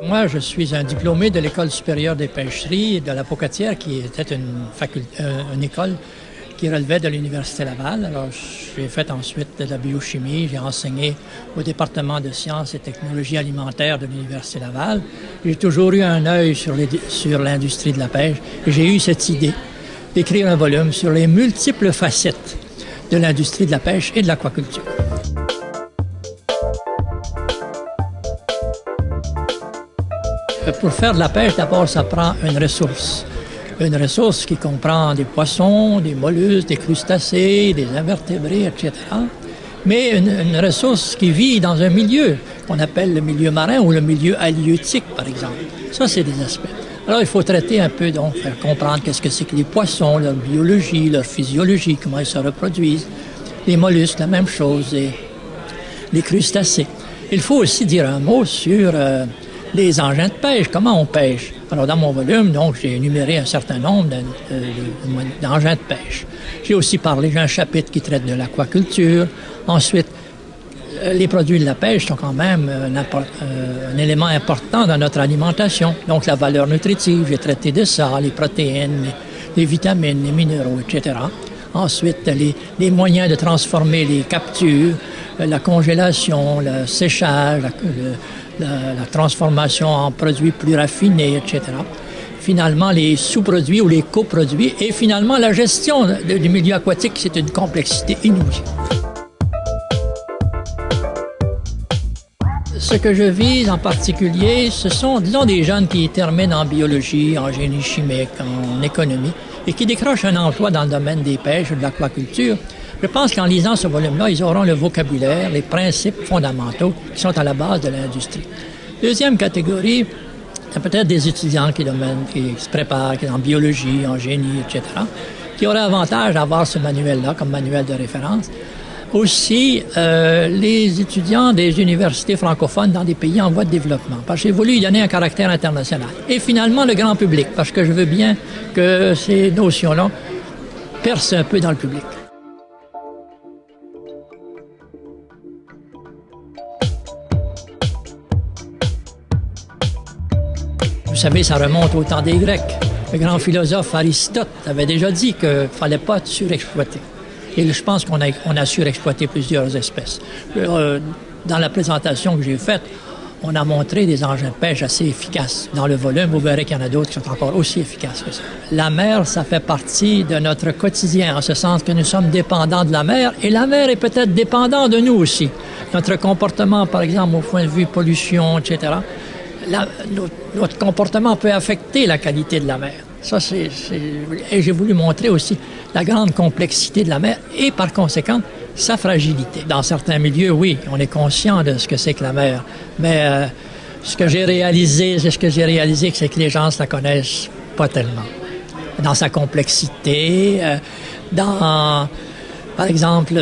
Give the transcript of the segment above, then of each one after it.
Moi, je suis un diplômé de l'École supérieure des pêcheries de la Pocatière, qui était une école qui relevait de l'Université Laval. Alors, j'ai fait ensuite de la biochimie, j'ai enseigné au département de sciences et technologies alimentaires de l'Université Laval. J'ai toujours eu un œil sur l'industrie de la pêche et j'ai eu cette idée d'écrire un volume sur les multiples facettes de l'industrie de la pêche et de l'aquaculture. Pour faire de la pêche, d'abord, ça prend une ressource. Une ressource qui comprend des poissons, des mollusques, des crustacés, des invertébrés, etc. Mais une ressource qui vit dans un milieu qu'on appelle le milieu marin ou le milieu halieutique, par exemple. Ça, c'est des aspects. Alors, il faut traiter un peu, donc, faire comprendre qu'est-ce que c'est que les poissons, leur biologie, leur physiologie, comment ils se reproduisent. Les mollusques, la même chose, et les crustacés. Il faut aussi dire un mot sur les engins de pêche, comment on pêche. Alors, dans mon volume, donc, j'ai énuméré un certain nombre d'engins de pêche. J'ai aussi j'ai un chapitre qui traite de l'aquaculture. Ensuite, les produits de la pêche sont quand même un élément important dans notre alimentation. Donc, la valeur nutritive, j'ai traité de ça, les protéines, les vitamines, les minéraux, etc. Ensuite, les moyens de transformer les captures, la congélation, le séchage, la transformation en produits plus raffinés, etc. Finalement, les sous-produits ou les coproduits. Et finalement, la gestion du milieu aquatique, c'est une complexité inouïe. Ce que je vise en particulier, ce sont, disons, des jeunes qui terminent en biologie, en génie chimique, en économie, et qui décrochent un emploi dans le domaine des pêches ou de l'aquaculture. Je pense qu'en lisant ce volume-là, ils auront le vocabulaire, les principes fondamentaux qui sont à la base de l'industrie. Deuxième catégorie, c'est peut-être des étudiants qui se préparent, qui sont en biologie, en génie, etc., qui auraient avantage à avoir ce manuel-là comme manuel de référence. Aussi, les étudiants des universités francophones dans des pays en voie de développement, parce que j'ai voulu y donner un caractère international. Et finalement, le grand public, parce que je veux bien que ces notions-là percent un peu dans le public. Vous savez, ça remonte au temps des Grecs. Le grand philosophe Aristote avait déjà dit qu'il ne fallait pas surexploiter. Et je pense qu'on a surexploité plusieurs espèces. Dans la présentation que j'ai faite, on a montré des engins de pêche assez efficaces. Dans le volume, vous verrez qu'il y en a d'autres qui sont encore aussi efficaces que ça. La mer, ça fait partie de notre quotidien, en ce sens que nous sommes dépendants de la mer, et la mer est peut-être dépendante de nous aussi. Notre comportement, par exemple, au point de vue pollution, etc., notre comportement peut affecter la qualité de la mer. Ça, et j'ai voulu montrer aussi la grande complexité de la mer et, par conséquent, sa fragilité. Dans certains milieux, oui, on est conscient de ce que c'est que la mer, mais ce que j'ai réalisé, c'est que les gens ne la connaissent pas tellement. Dans sa complexité, par exemple,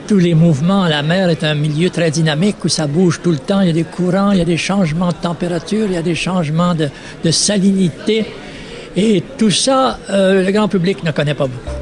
tous les mouvements, la mer est un milieu très dynamique où ça bouge tout le temps. Il y a des courants, il y a des changements de température, il y a des changements de salinité. Et tout ça, le grand public ne connaît pas beaucoup.